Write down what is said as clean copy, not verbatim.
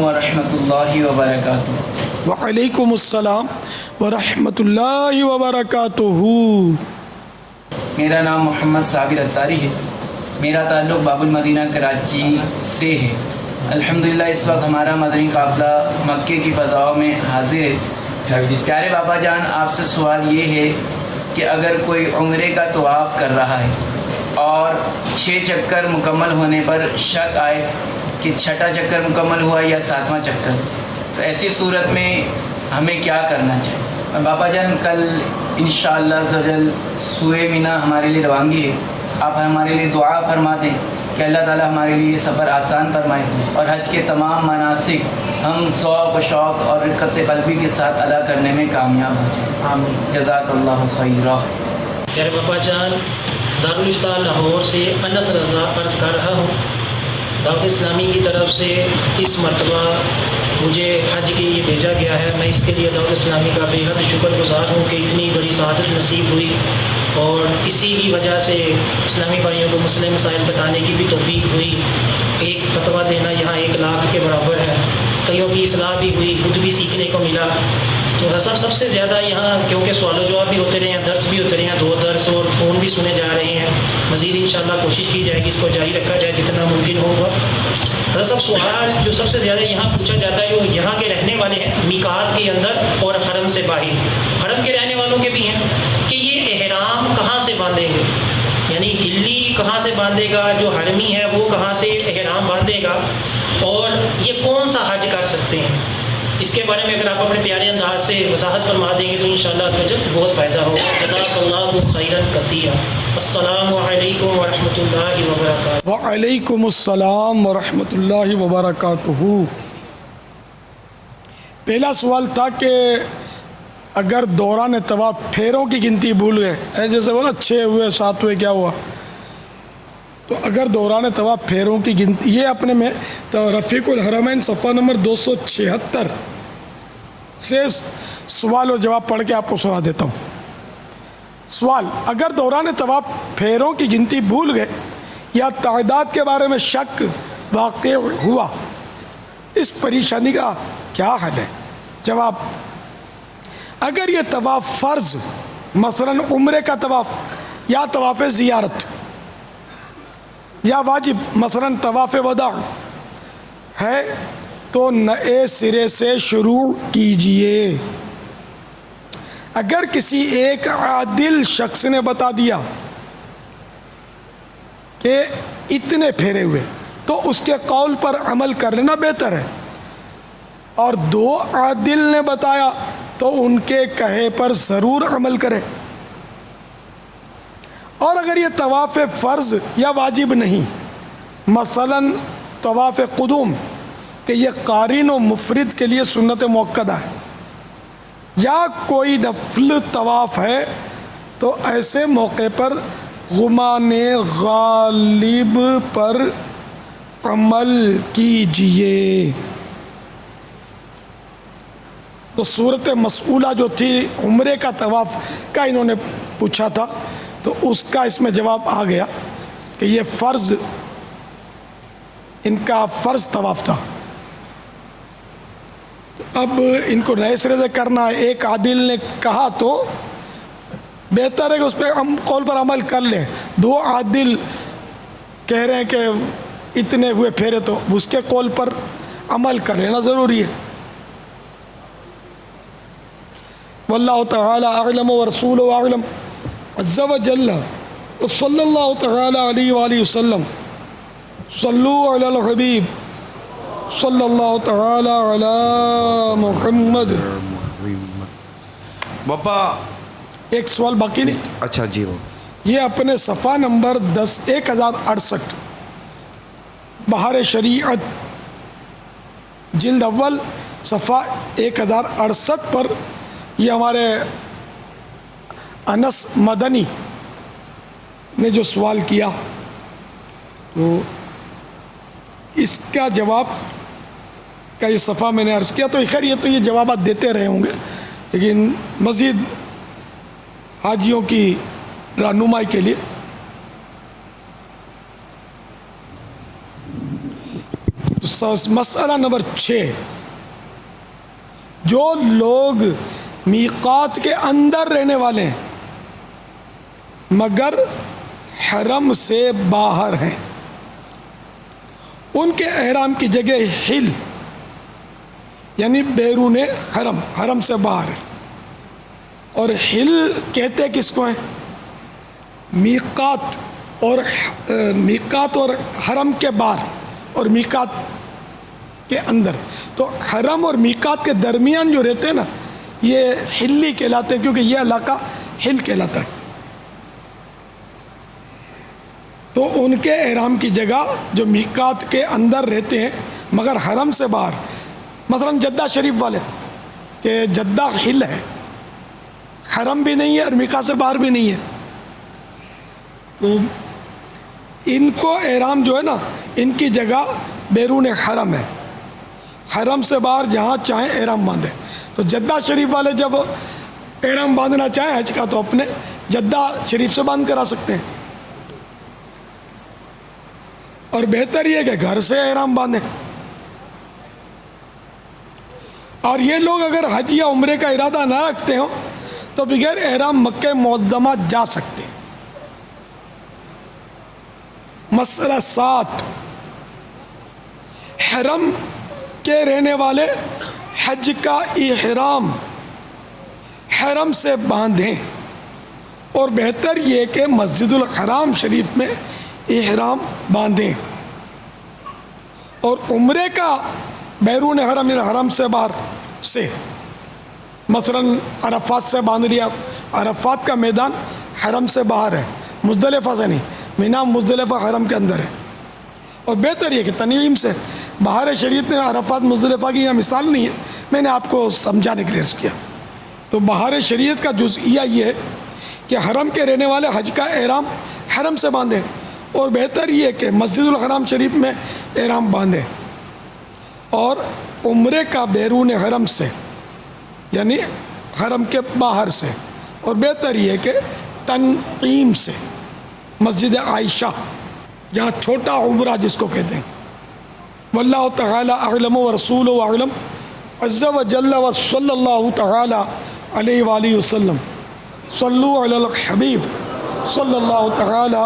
ورحمۃ اللہ وبرکاتہ۔ وعلیکم السلام ورحمۃ اللہ وبرکاتہ۔ میرا نام محمد صابر اتاری ہے، میرا تعلق باب المدینہ کراچی سے ہے۔ الحمدللہ اس وقت ہمارا مدنی قافلہ مکے کی فضاؤں میں حاضر ہے۔ پیارے بابا جان، آپ سے سوال یہ ہے کہ اگر کوئی عمرے کا طواف کر رہا ہے اور 6 چکر مکمل ہونے پر شک آئے کہ 6واں چکر مکمل ہوا یا 7واں چکر، تو ایسی صورت میں ہمیں کیا کرنا چاہیے؟ بابا جان، کل انشاءاللہ عزوجل سوئے مینا ہمارے لیے روانگی ہے، آپ ہمارے لیے دعا فرما دیں کہ اللہ تعالیٰ ہمارے لیے یہ سفر آسان فرمائے اور حج کے تمام مناسک ہم ذوق و شوق اور رقت قلبی کے ساتھ ادا کرنے میں کامیاب ہو جائیں۔ آمین۔ جزاک اللہ خیرہ۔ پیارے بابا جان، دارالفتاح لاہور سے انس رضا عرض کر رہا ہوں۔ دعوت اسلامی کی طرف سے اس مرتبہ مجھے حج کے لیے بھیجا گیا ہے۔ میں اس کے لیے دعوت اسلامی کا بے حد شکر گزار ہوں کہ اتنی بڑی سعادت نصیب ہوئی، اور اسی کی وجہ سے اسلامی بھائیوں کو مسئلے مسائل بتانے کی بھی توفیق ہوئی۔ ایک فتویٰ دینا یہاں 1 لاکھ کے برابر ہے۔ کئیوں کی اصلاح بھی ہوئی، خود بھی سیکھنے کو ملا۔ تو سب سے زیادہ یہاں کیونکہ سوال و جواب بھی ہوتے رہے ہیں، درس بھی ہوتے رہے ہیں، 2 درس اور فون بھی سنے جا رہے ہیں۔ مزید انشاءاللہ کوشش کی جائے گی اس کو جاری رکھا جائے جتنا ممکن ہوگا۔ سب سوال جو سب سے زیادہ یہاں پوچھا جاتا ہے وہ یہاں کے رہنے والے ہیں، میقات کے اندر اور حرم سے باہر۔ حرم کے رہنے والوں کے بھی ہیں کہ یہ احرام کہاں سے باندھیں گے، یعنی ہلی کہاں سے باندھے گا، جو حرمی ہے وہ کہاں سے احرام باندھے گا، اور یہ کون سا حج کر سکتے ہیں۔ اس کے بارے میں اگر آپ اپنے پیارے انداز سے وضاحت فرما دیں گے تو انشاءاللہ بہت فائدہ ہوگا۔ جزاک اللہ خیرا کثیرا۔ السلام علیکم ورحمۃ اللہ وبرکاتہ۔ وعلیکم السلام ورحمۃ اللہ وبرکاتہ۔ پہلا سوال تھا کہ اگر دوران طواف پھیروں کی گنتی بھول گئے، جیسے بولا 6 ہوئے 7 ہوئے کیا ہوا، تو اگر دوران طواف پھیروں کی گنتی، یہ اپنے میں تو رفیق الحرمین صفحہ نمبر 276 سے سوال اور جواب پڑھ کے آپ کو سنا دیتا ہوں۔ سوال: اگر دوران طواف پھیروں کی گنتی بھول گئے یا تعداد کے بارے میں شک واقع ہوا، اس پریشانی کا کیا حل ہے؟ جواب: اگر یہ طواف فرض مثلا عمرے کا طواف یا طواف زیارت یا واجب مثلا طواف وداع ہے تو نئے سرے سے شروع کیجئے۔ اگر کسی ایک عادل شخص نے بتا دیا کہ اتنے پھیرے ہوئے تو اس کے قول پر عمل کر لینا بہتر ہے، اور 2 عادل نے بتایا تو ان کے کہے پر ضرور عمل کرے۔ اور اگر یہ طواف فرض یا واجب نہیں، مثلا طواف قدوم کہ یہ قارن و مفرد کے لیے سنت مؤکدہ ہے، یا کوئی نفل طواف ہے، تو ایسے موقع پر غمان غالب پر عمل کیجئے۔ تو صورت مسئولہ جو تھی عمرے کا طواف کا انہوں نے پوچھا تھا، تو اس کا اس میں جواب آ گیا کہ یہ فرض، ان کا فرض طواف تھا۔ تو اب ان کو نئے سرے سے کرنا ہے۔ ایک عادل نے کہا تو بہتر ہے کہ اس پہ قول پر عمل کر لیں۔ 2 عادل کہہ رہے ہیں کہ اتنے ہوئے پھیرے تو اس کے قول پر عمل کر لینا ضروری ہے۔ واللہ تعالی اعلم ورسولہ اعلم عز وجل، صلی اللہ تعالی علیہ وآلہ وسلم۔ صلو علی الحبیب صلی اللہ تعالی علی محمد۔ باپا ایک سوال باقی نہیں؟ اچھا جی، یہ اپنے صفحہ نمبر 1068 بہار شریعت جلد اول صفحہ 1068 پر یہ ہمارے انس مدنی نے جو سوال کیا، تو اس کا جواب کا یہ صفحہ میں نے عرض کیا۔ تو خیر یہ تو یہ جوابات دیتے رہے ہوں گے، لیکن مزید حاجیوں کی رہنمائی کے لیے تو مسئلہ نمبر 6، جو لوگ میقات کے اندر رہنے والے ہیں مگر حرم سے باہر ہیں، ان کے احرام کی جگہ حل یعنی بیرون حرم، حرم سے باہر ہے۔ اور حل کہتے کس کو ہیں؟ میقات اور حرم کے باہر اور میقات کے اندر۔ تو حرم اور میقات کے درمیان جو رہتے ہیں نا، یہ حلی کہلاتے ہیں، کیونکہ یہ علاقہ حل کہلاتا ہے۔ تو ان کے احرام کی جگہ جو میقات کے اندر رہتے ہیں مگر حرم سے باہر، مثلا جدہ شریف والے کہ جدہ حل ہے، حرم بھی نہیں ہے اور میقات سے باہر بھی نہیں ہے، تو ان کو احرام جو ہے نا، ان کی جگہ بیرون حرم ہے، حرم سے باہر جہاں چاہیں احرام باندھیں۔ تو جدہ شریف والے جب احرام باندھنا چاہیں حج کا تو اپنے جدہ شریف سے باندھ کر آ سکتے ہیں، اور بہتر یہ کہ گھر سے احرام باندھیں۔ اور یہ لوگ اگر حج یا عمرے کا ارادہ نہ رکھتے ہوں تو بغیر احرام مکہ معظمہ جا سکتے ہیں۔ مسئلہ 7، حرم کے رہنے والے حج کا احرام حرم سے باندھیں، اور بہتر یہ کہ مسجد الحرام شریف میں احرام باندھیں، اور عمرے کا بیرون حرم یعنی حرم سے باہر سے، مثلا عرفات سے باندھ لیا، عرفات کا میدان حرم سے باہر ہے، مزدلفہ سے نہیں، مینا مزدلفہ حرم کے اندر ہے۔ اور بہتر یہ کہ تنعیم سے، باہر شریعت نے عرفات مزدلفہ کی یہاں مثال نہیں ہے، میں نے آپ کو سمجھانے کے لیے عرض کیا۔ تو باہر شریعت کا جزئیہ یہ ہے کہ حرم کے رہنے والے حج کا احرام حرم سے باندھیں، اور بہتر یہ کہ مسجد الحرام شریف میں احرام باندھیں، اور عمرے کا بیرون حرم سے یعنی حرم کے باہر سے، اور بہتر یہ کہ تنعیم سے، مسجد عائشہ جہاں چھوٹا عمرہ جس کو کہتے ہیں۔ واللہ تعالی اعلم ورسولہ اعلم عز وجل وصلی اللہ تعالی علیہ وآلہ وسلم۔ صلو علی الحبیب صلی اللہ تعالی